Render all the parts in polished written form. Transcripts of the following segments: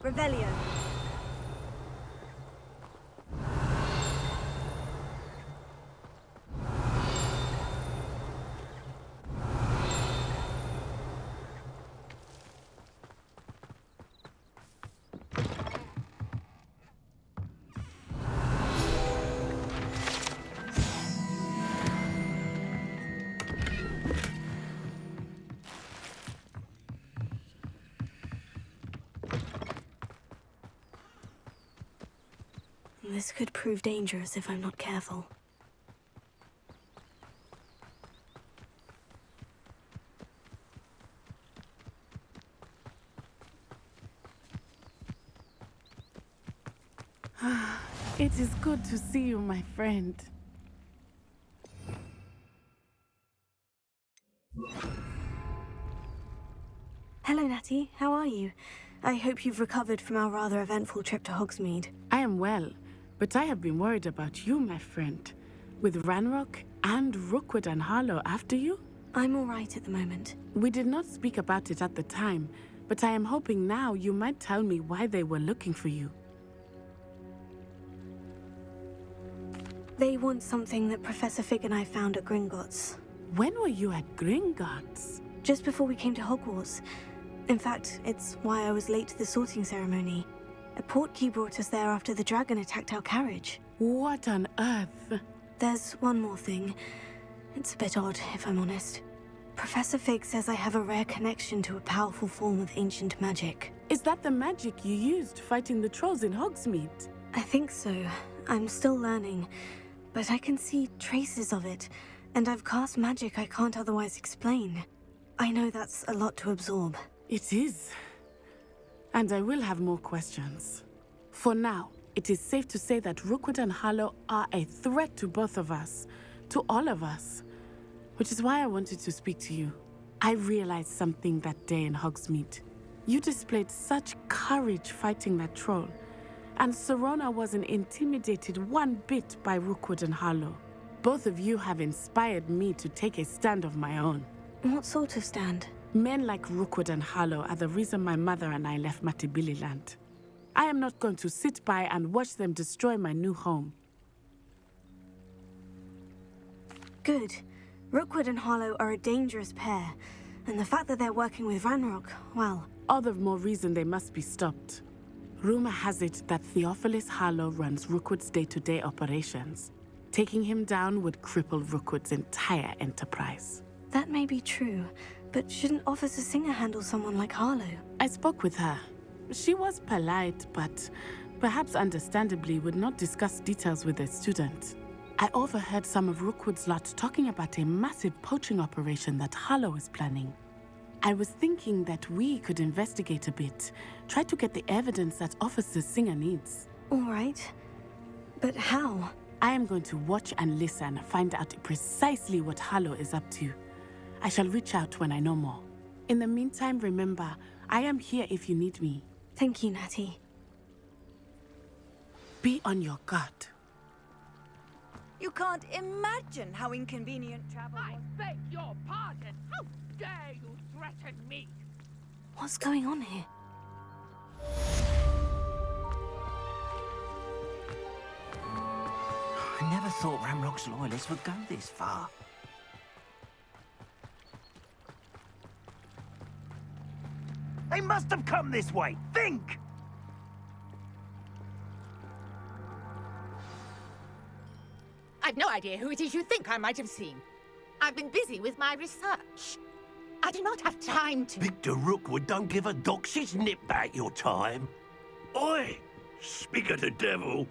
Revelio. This could prove dangerous if I'm not careful. It is good to see you, my friend. Hello, Natty. How are you? I hope you've recovered from our rather eventful trip to Hogsmeade. I am well, but I have been worried about you, my friend. With Ranrock and Rookwood and Harlow after you? I'm all right at the moment. We did not speak about it at the time, but I am hoping now you might tell me why they were looking for you. They want something that Professor Fig and I found at Gringotts. When were you at Gringotts? Just before we came to Hogwarts. In fact, it's why I was late to the sorting ceremony. A portkey brought us there after the dragon attacked our carriage. What on earth? There's one more thing. It's a bit odd, if I'm honest. Professor Fig says I have a rare connection to a powerful form of ancient magic. Is that the magic you used fighting the trolls in Hogsmeade? I think so. I'm still learning, but I can see traces of it, and I've cast magic I can't otherwise explain. I know that's a lot to absorb. It is. And I will have more questions. For now, it is safe to say that Rookwood and Harlow are a threat to both of us, to all of us. Which is why I wanted to speak to you. I realized something that day in Hogsmeade. You displayed such courage fighting that troll, and Serona wasn't intimidated one bit by Rookwood and Harlow. Both of you have inspired me to take a stand of my own. What sort of stand? Men like Rookwood and Harlow are the reason my mother and I left Matabeleland. I am not going to sit by and watch them destroy my new home. Good. Rookwood and Harlow are a dangerous pair, and the fact that they're working with Ranrock, well... All the more reason they must be stopped. Rumor has it that Theophilus Harlow runs Rookwood's day-to-day operations. Taking him down would cripple Rookwood's entire enterprise. That may be true, but shouldn't Officer Singer handle someone like Harlow? I spoke with her. She was polite, but perhaps understandably would not discuss details with a student. I overheard some of Rookwood's lot talking about a massive poaching operation that Harlow is planning. I was thinking that we could investigate a bit, try to get the evidence that Officer Singer needs. All right. But how? I am going to watch and listen, find out precisely what Harlow is up to. I shall reach out when I know more. In the meantime, remember, I am here if you need me. Thank you, Natty. Be on your guard. You can't imagine how inconvenient travel was. I beg your pardon. How dare you threaten me? What's going on here? I never thought Ranrock's loyalists would go this far. They must have come this way. Think! I've no idea who it is you think I might have seen. I've been busy with my research. I do not have time to... Victor Rookwood don't give a doxy's nip back your time. Oi! Speak of the devil.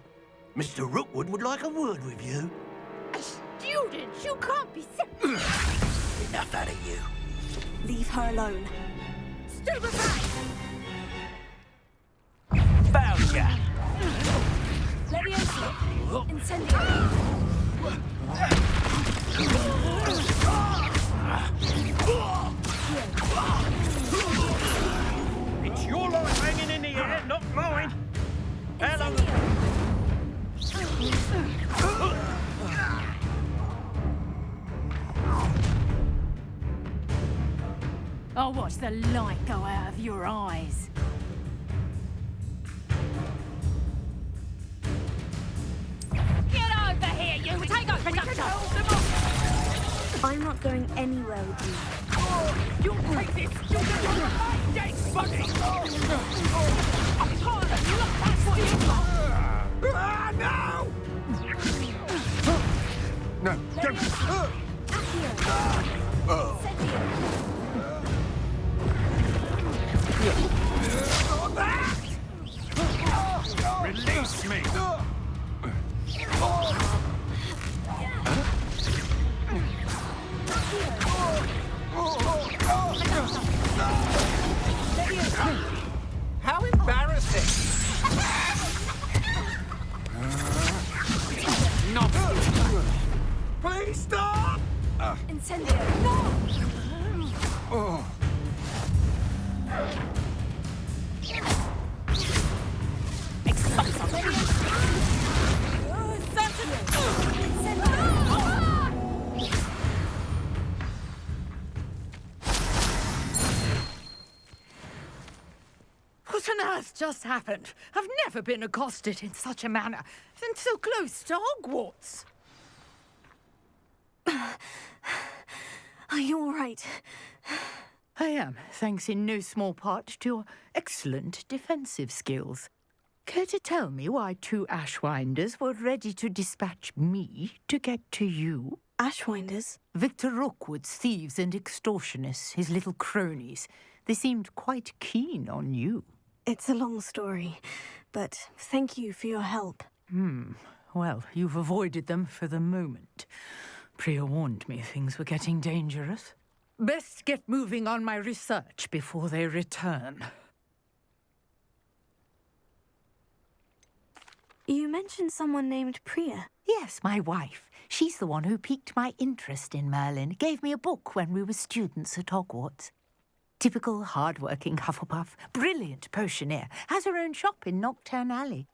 Mr. Rookwood would like a word with you. A student? You can't be Enough out of you. Leave her alone. Stand aside! Found ya! Leviosa! Incendio! It's your life hanging in the air, not mine. How long? I'll watch the light go out of your eyes. I'm not going anywhere with you. You'll take this! You'll get on your mind, dead buddy! That's what you got! No, don't. Release me! How embarrassing! Please stop! Incendio! Oh. What on earth just happened? I've never been accosted in such a manner, and so close to Hogwarts. Are you all right? I am, thanks in no small part to your excellent defensive skills. Care to tell me why 2 Ashwinders were ready to dispatch me to get to you? Ashwinders? Victor Rookwood's thieves and extortionists, his little cronies. They seemed quite keen on you. It's a long story, but thank you for your help. Well, you've avoided them for the moment. Priya warned me things were getting dangerous. Best get moving on my research before they return. You mentioned someone named Priya. Yes, my wife. She's the one who piqued my interest in Merlin. Gave me a book when we were students at Hogwarts. Typical hard-working Hufflepuff, brilliant potioneer, has her own shop in Nocturne Alley.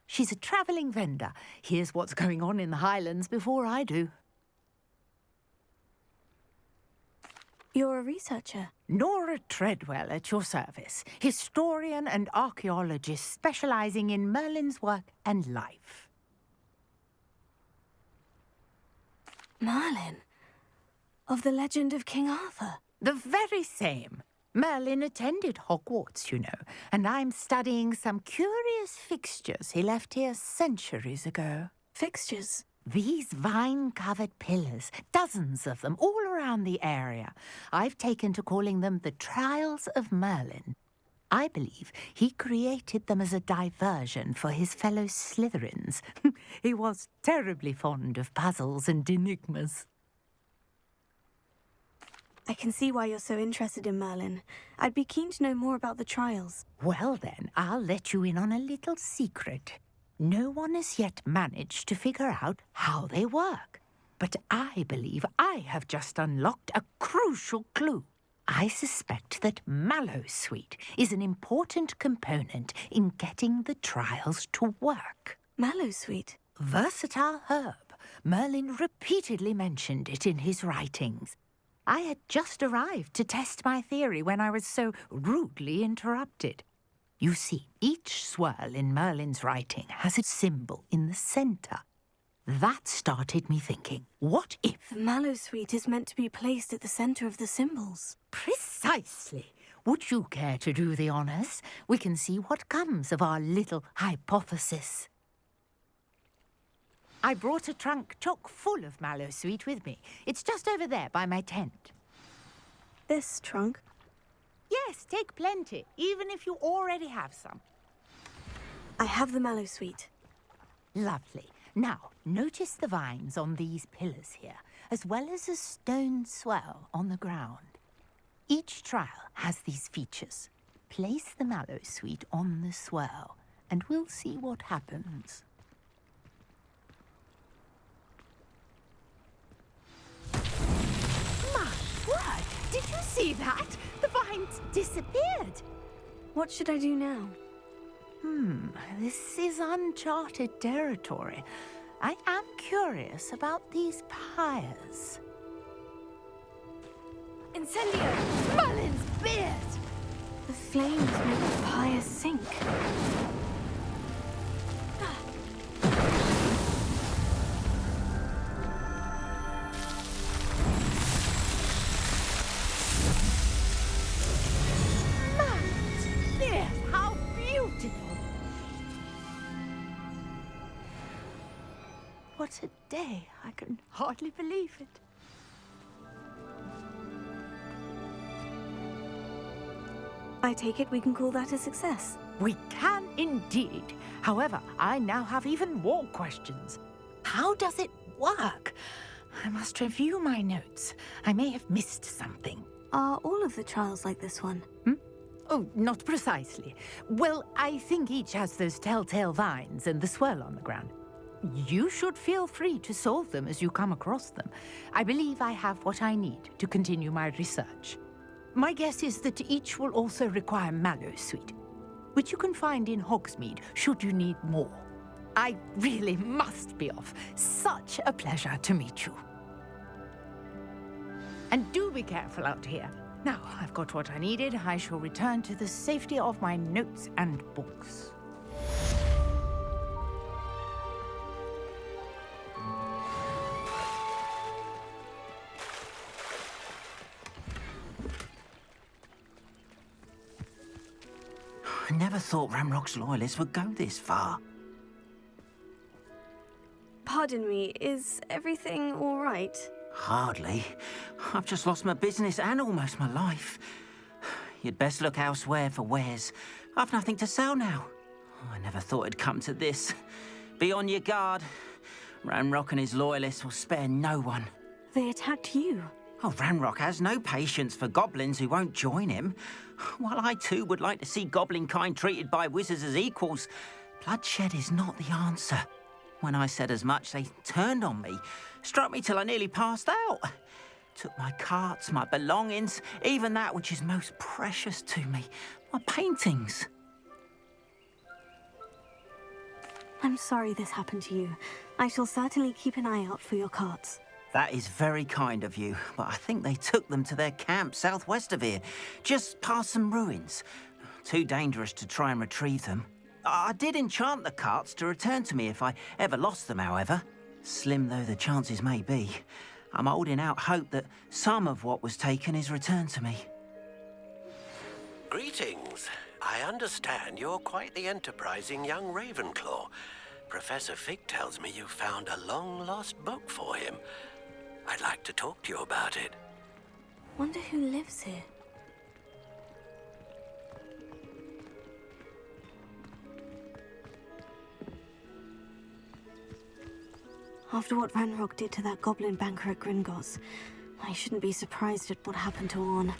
She's a travelling vendor. Hears what's going on in the Highlands before I do. You're a researcher. Nora Treadwell at your service, historian and archaeologist specialising in Merlin's work and life. Merlin? Of the legend of King Arthur? The very same. Merlin attended Hogwarts, you know, and I'm studying some curious fixtures he left here centuries ago. Fixtures? These vine-covered pillars, dozens of them, all around the area. I've taken to calling them the Trials of Merlin. I believe he created them as a diversion for his fellow Slytherins. He was terribly fond of puzzles and enigmas. I can see why you're so interested in Merlin. I'd be keen to know more about the trials. Well then, I'll let you in on a little secret. No one has yet managed to figure out how they work. But I believe I have just unlocked a crucial clue. I suspect that Mallowsweet is an important component in getting the trials to work. Mallowsweet? Versatile herb. Merlin repeatedly mentioned it in his writings. I had just arrived to test my theory when I was so rudely interrupted. You see, each swirl in Merlin's writing has a symbol in the centre. That started me thinking, what if... The Mallowsweet is meant to be placed at the centre of the symbols. Precisely. Would you care to do the honours? We can see what comes of our little hypothesis. I brought a trunk chock full of Mallowsweet with me. It's just over there by my tent. This trunk? Yes, take plenty, even if you already have some. I have the Mallowsweet. Lovely. Now, notice the vines on these pillars here, as well as a stone swell on the ground. Each trial has these features. Place the Mallowsweet on the swell, and we'll see what happens. My word! Did you see that? The vines disappeared. What should I do now? This is uncharted territory. I am curious about these pyres. Incendio! Merlin's beard! The flames make the pyre sink. what a day. I can hardly believe it. I take it we can call that a success. We can indeed. However, I now have even more questions. How does it work? I must review my notes. I may have missed something. Are all of the trials like this one? Oh, not precisely. Well, I think each has those telltale vines and the swirl on the ground. You should feel free to solve them as you come across them. I believe I have what I need to continue my research. My guess is that each will also require mallow sweet, which you can find in Hogsmeade should you need more. I really must be off. Such a pleasure to meet you. And do be careful out here. Now I've got what I needed, I shall return to the safety of my notes and books. I never thought Ramrock's loyalists would go this far. Pardon me, is everything all right? Hardly. I've just lost my business and almost my life. You'd best look elsewhere for wares. I've nothing to sell now. I never thought it'd come to this. Be on your guard. Ramrock and his loyalists will spare no one. They attacked you. Oh, Ramrock has no patience for goblins who won't join him. While I too would like to see goblin kind treated by wizards as equals, bloodshed is not the answer. When I said as much, they turned on me, struck me till I nearly passed out. Took my carts, my belongings, even that which is most precious to me, my paintings. I'm sorry this happened to you. I shall certainly keep an eye out for your carts. That is very kind of you, but I think they took them to their camp southwest of here, just past some ruins. Too dangerous to try and retrieve them. I did enchant the carts to return to me if I ever lost them, however. Slim though the chances may be, I'm holding out hope that some of what was taken is returned to me. Greetings. I understand you're quite the enterprising young Ravenclaw. Professor Fig tells me you found a long-lost book for him. I'd like to talk to you about it. Wonder who lives here. After what Ranrock did to that goblin banker at Gringotts, I shouldn't be surprised at what happened to Orn.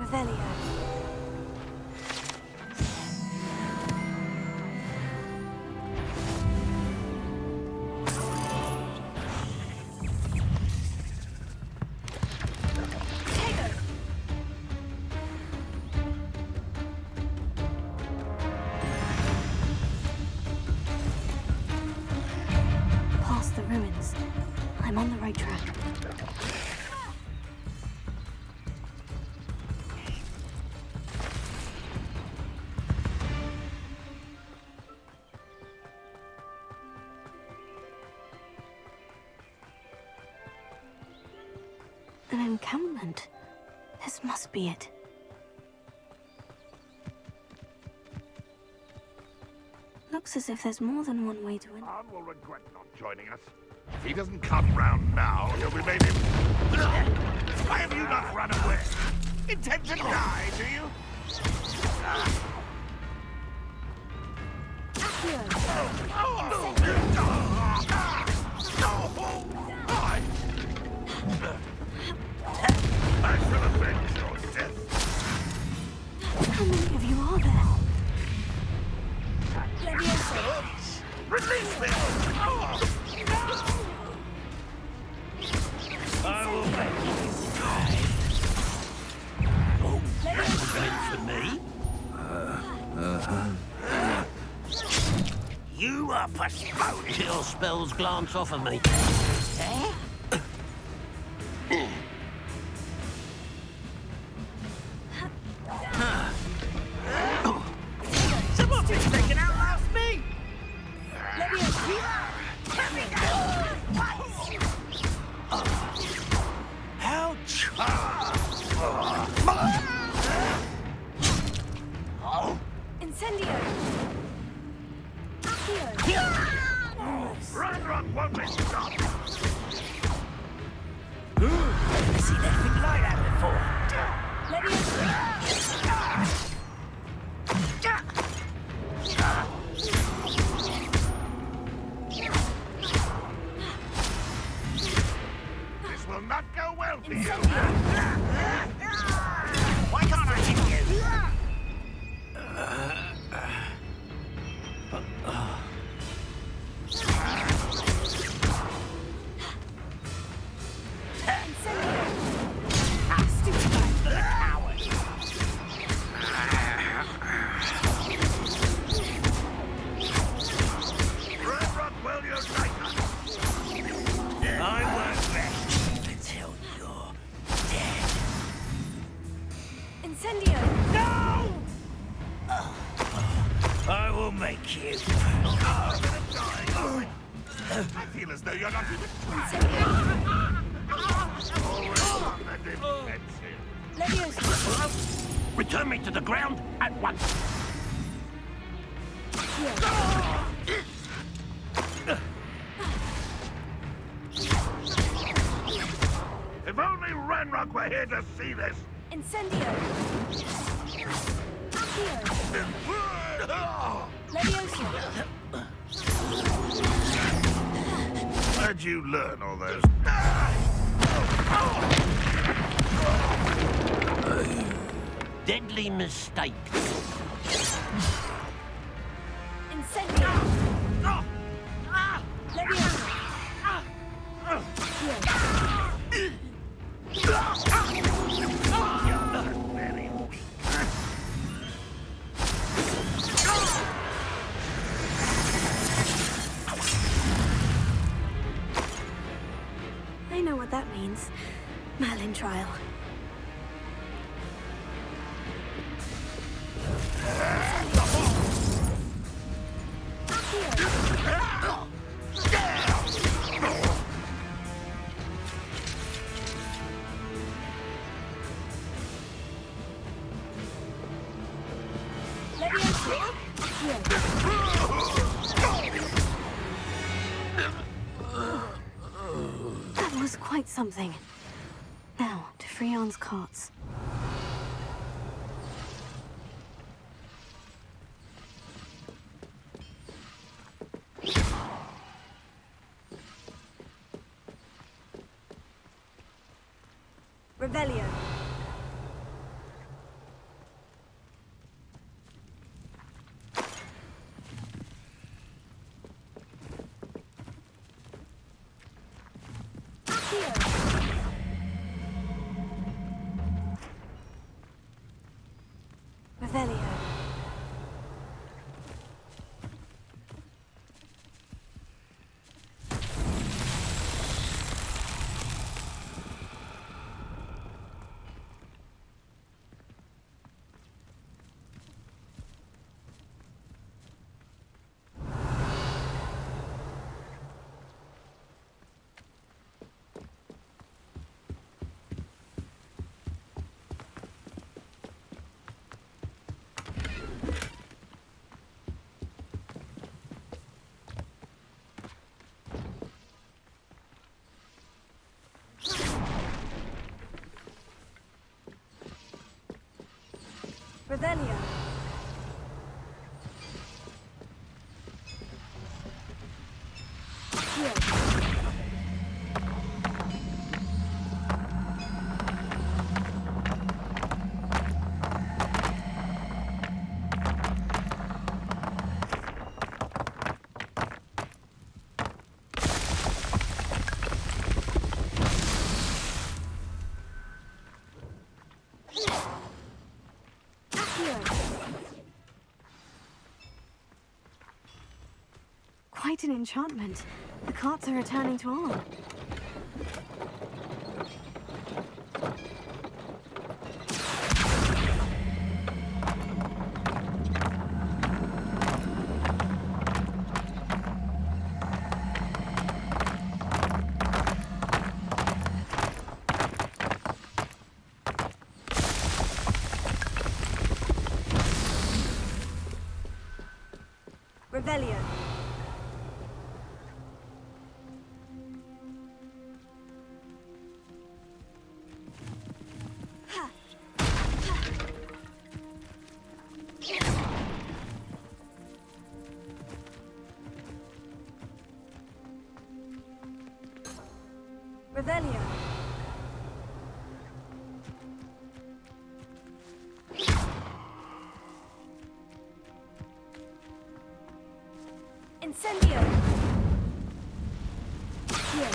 Revelio. Past the ruins. I'm on the right track. An encampment. This must be it. Looks as if there's more than one way to win. Arn will regret not joining us. If he doesn't come round now, he'll be made him... Why have you not run away? Intend to die, do you? I shall avenge your death. How many of you are there? Your spells glance off of me. Someone's been taken out last me! Ouch! Incendio! Ranrock won't be stopped! I've seen anything like that before. This will not go well for you! Why can't I hit you? Ranrock will unite us! I won't rest until you're dead. Incendio! No! I will make you. I feel as though you're not even trying. Always fun and defensive. Return me to the ground at once. If only Ranrock were here to see this! Incendio! Leviosa! Where'd you learn all those? Deadly mistake. Incendio! Leviosa! Very weak. I know what that means. Merlin trial. That was quite something. Now, to Freon's carts. Revelio! Revelio. Revelio! Accio. quite an enchantment. The carts are returning to Arn. Revelio. Revelio. Incendio. Here.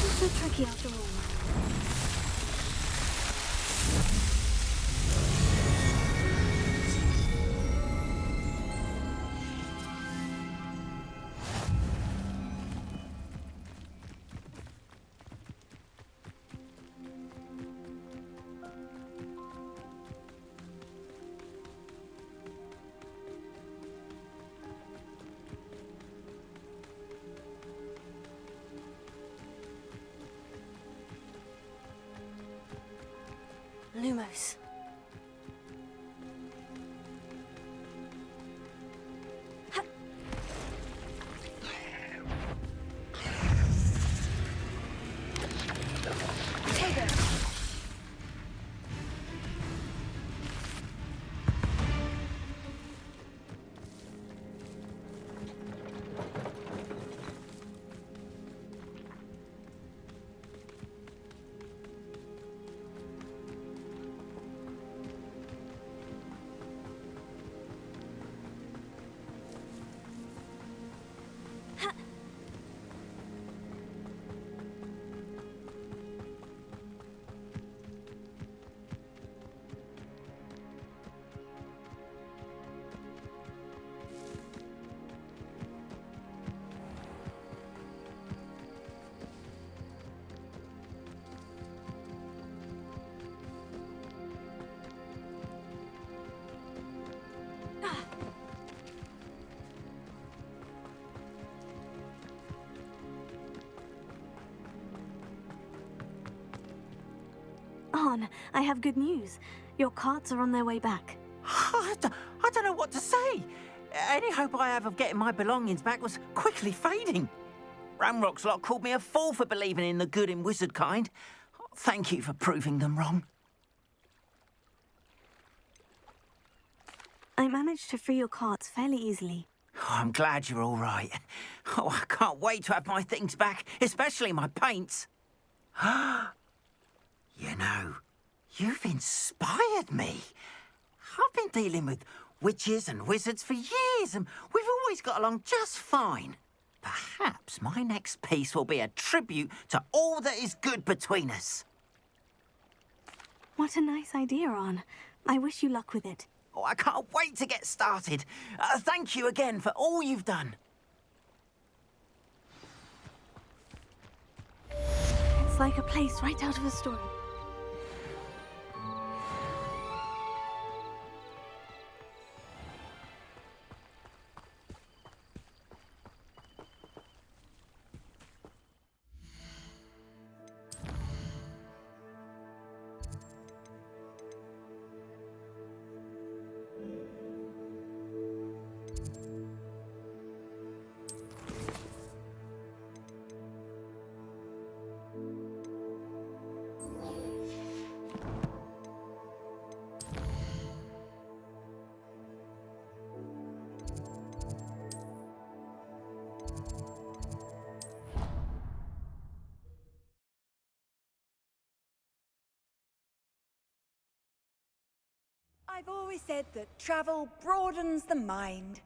It's so tricky after all. Lumos. Arn, I have good news. Your carts are on their way back. I don't know what to say. Any hope I have of getting my belongings back was quickly fading. Ramrock's lot called me a fool for believing in the good in wizard kind. Thank you for proving them wrong. I managed to free your carts fairly easily. Oh, I'm glad you're all right. Oh, I can't wait to have my things back, especially my paints. You know, you've inspired me. I've been dealing with witches and wizards for years, and we've always got along just fine. Perhaps my next piece will be a tribute to all that is good between us. What a nice idea, Arn. I wish you luck with it. Oh, I can't wait to get started. Thank you again for all you've done. It's like a place right out of a story. I've always said that travel broadens the mind.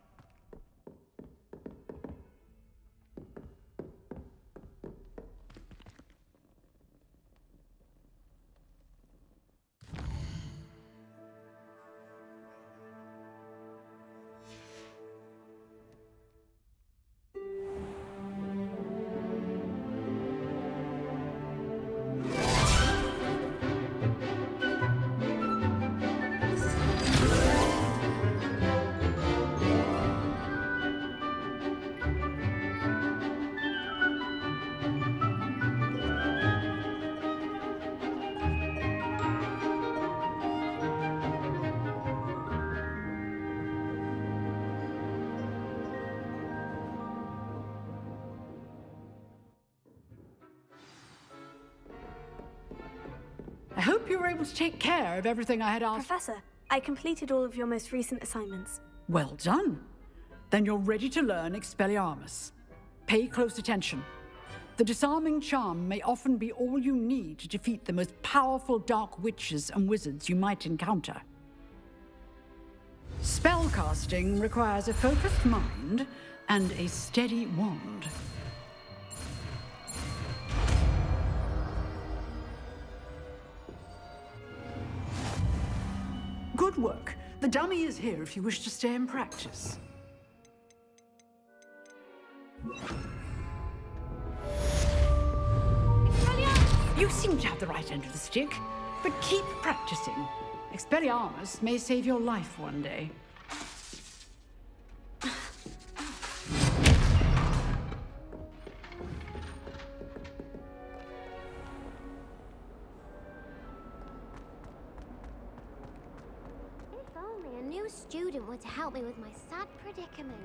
hope you were able to take care of everything I had asked. Professor, I completed all of your most recent assignments. Well done. Then you're ready to learn Expelliarmus. Pay close attention. The disarming charm may often be all you need to defeat the most powerful dark witches and wizards you might encounter. Spellcasting requires a focused mind and a steady wand. Good work. The dummy is here if you wish to stay and practice. You seem to have the right end of the stick, but keep practicing. Expelliarmus may save your life one day. If only a new student were to help me with my sad predicament.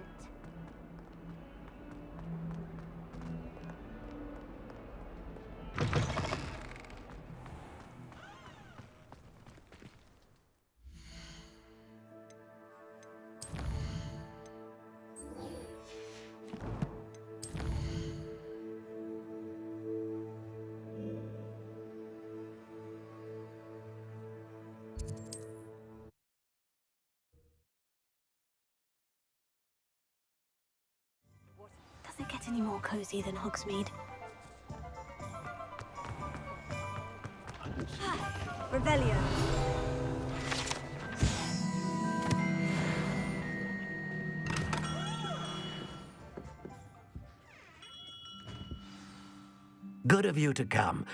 Does it get any more cozy than Hogsmeade? Revelio. Good of you to come.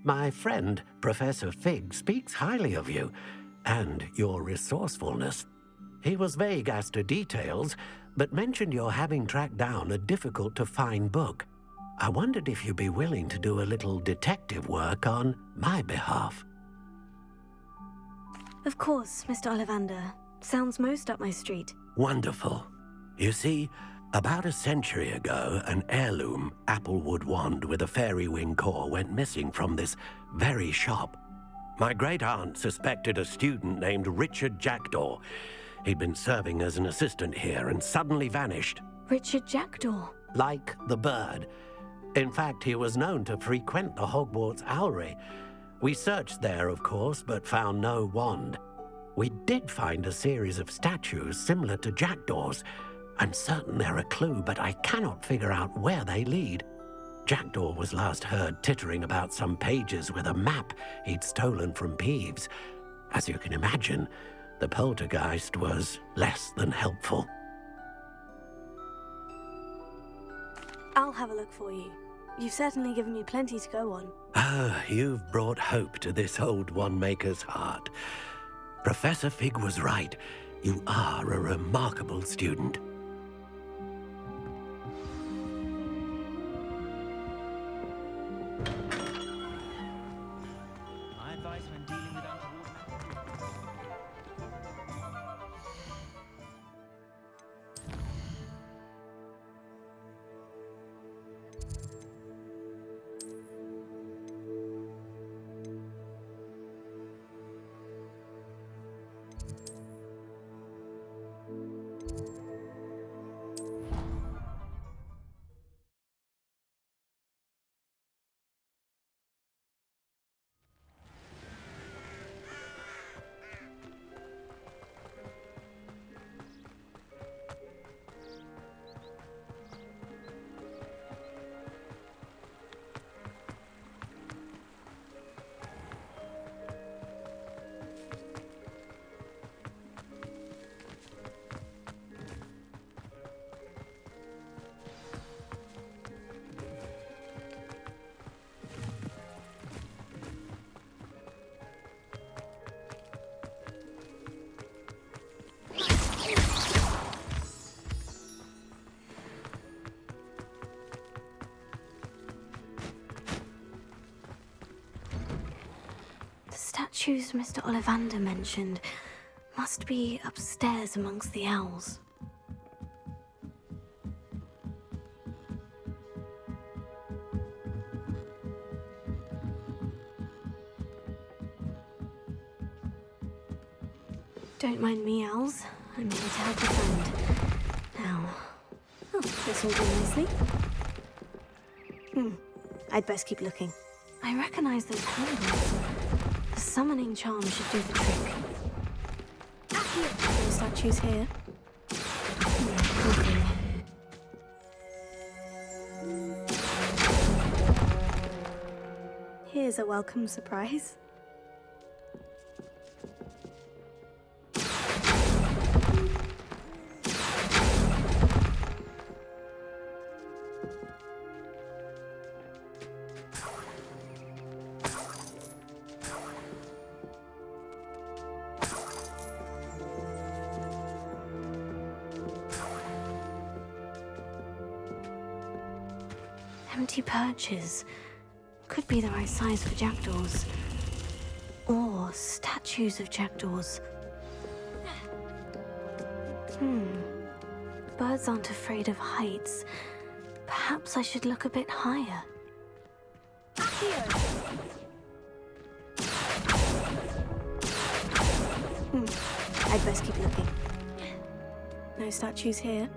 My friend, Professor Fig, speaks highly of you and your resourcefulness. He was vague as to details, but mentioned your having tracked down a difficult-to-find book. I wondered if you'd be willing to do a little detective work on my behalf. Of course, Mr. Ollivander. Sounds most up my street. Wonderful. You see, about a century ago, an heirloom applewood wand with a fairy wing core went missing from this very shop. My great-aunt suspected a student named Richard Jackdaw. He'd been serving as an assistant here and suddenly vanished. Richard Jackdaw? Like the bird. In fact, he was known to frequent the Hogwarts Owlery. We searched there, of course, but found no wand. We did find a series of statues similar to Jackdaw's. I'm certain they're a clue, but I cannot figure out where they lead. Jackdaw was last heard tittering about some pages with a map he'd stolen from Peeves. As you can imagine, the poltergeist was less than helpful. I'll have a look for you. You've certainly given me plenty to go on. Ah, you've brought hope to this old one-maker's heart. Professor Fig was right. You are a remarkable student. My advice when dealing with untoward The statues Mr. Ollivander mentioned must be upstairs amongst the owls. Don't mind me, owls. I'm here to help a friend. Now... Oh, this will do nicely. I'd best keep looking. I recognize those handles. The summoning charm should do the trick. No statues here. Nothing. Here's a welcome surprise. Empty perches. Could be the right size for jackdaws. Or statues of jackdaws. Birds aren't afraid of heights. Perhaps I should look a bit higher. I'd best keep looking. No statues here.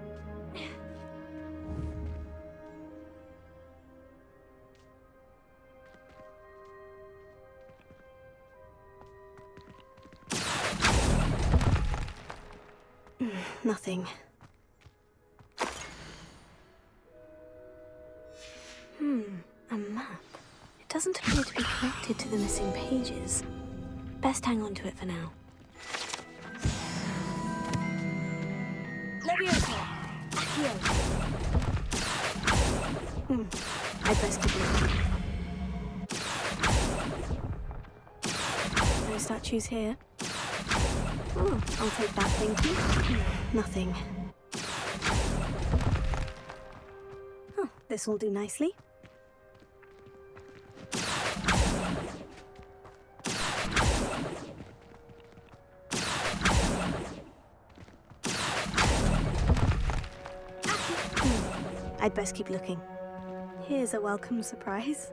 Nothing. A map. It doesn't appear to be connected to the missing pages. Best hang on to it for now. I'd best keep looking. No statues here. Oh, I'll take that, thank you. Nothing. Oh, this will do nicely. I'd best keep looking. Here's a welcome surprise.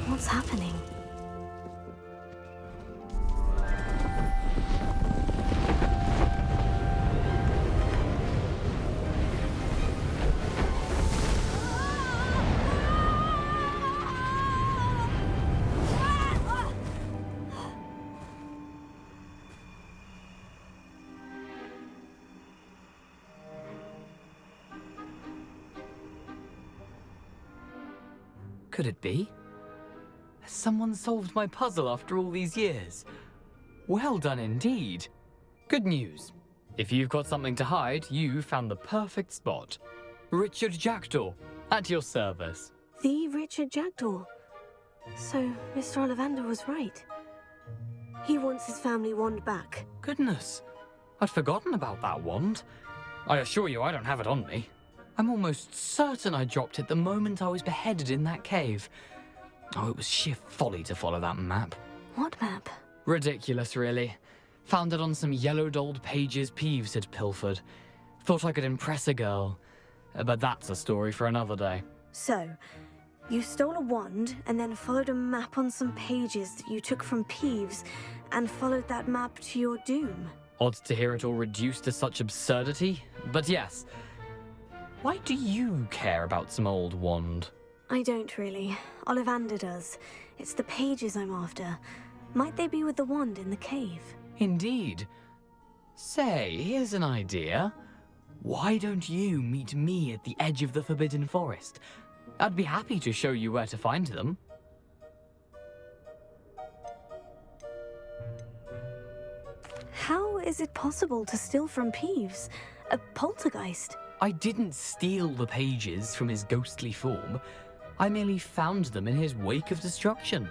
What's happening? Could it be? Has someone solved my puzzle after all these years? Well done indeed. Good news. If you've got something to hide, you found the perfect spot. Richard Jackdaw, at your service. The Richard Jackdaw. So, Mr. Ollivander was right. He wants his family wand back. Goodness, I'd forgotten about that wand. I assure you I don't have it on me. I'm almost certain I dropped it the moment I was beheaded in that cave. Oh, it was sheer folly to follow that map. What map? Ridiculous, really. Found it on some yellowed old pages Peeves had pilfered. Thought I could impress a girl. But that's a story for another day. So, you stole a wand and then followed a map on some pages that you took from Peeves and followed that map to your doom. Odd to hear it all reduced to such absurdity, but yes. Why do you care about some old wand? I don't really. Ollivander does. It's the pages I'm after. Might they be with the wand in the cave? Indeed. Say, here's an idea. Why don't you meet me at the edge of the Forbidden Forest? I'd be happy to show you where to find them. How is it possible to steal from Peeves? A poltergeist? I didn't steal the pages from his ghostly form. I merely found them in his wake of destruction.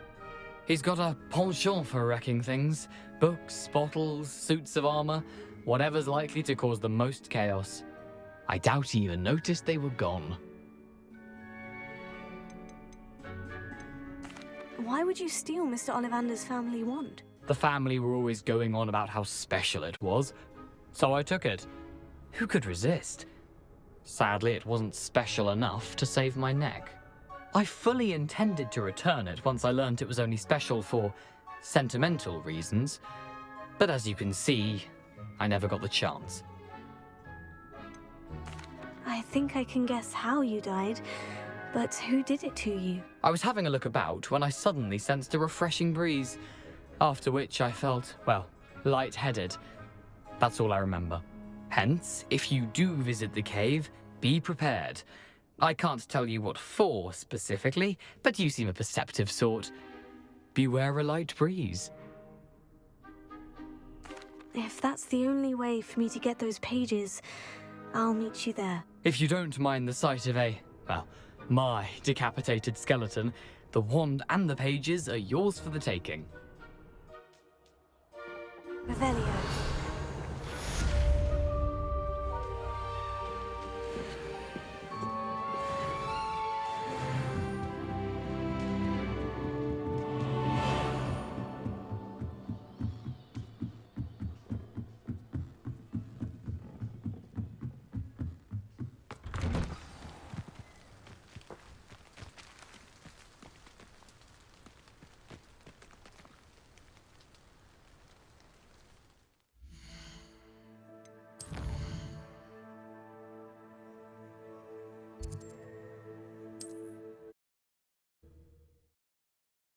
He's got a penchant for wrecking things. Books, bottles, suits of armor, whatever's likely to cause the most chaos. I doubt he even noticed they were gone. Why would you steal Mr. Ollivander's family wand? The family were always going on about how special it was, so I took it. Who could resist? Sadly, it wasn't special enough to save my neck. I fully intended to return it once I learned it was only special for sentimental reasons, but as you can see, I never got the chance. I think I can guess how you died, but who did it to you? I was having a look about when I suddenly sensed a refreshing breeze, after which I felt, well, lightheaded. That's all I remember. Hence, if you do visit the cave, be prepared. I can't tell you what for specifically, but you seem a perceptive sort. Beware a light breeze. If that's the only way for me to get those pages, I'll meet you there. If you don't mind the sight of my decapitated skeleton, the wand and the pages are yours for the taking. Revelio.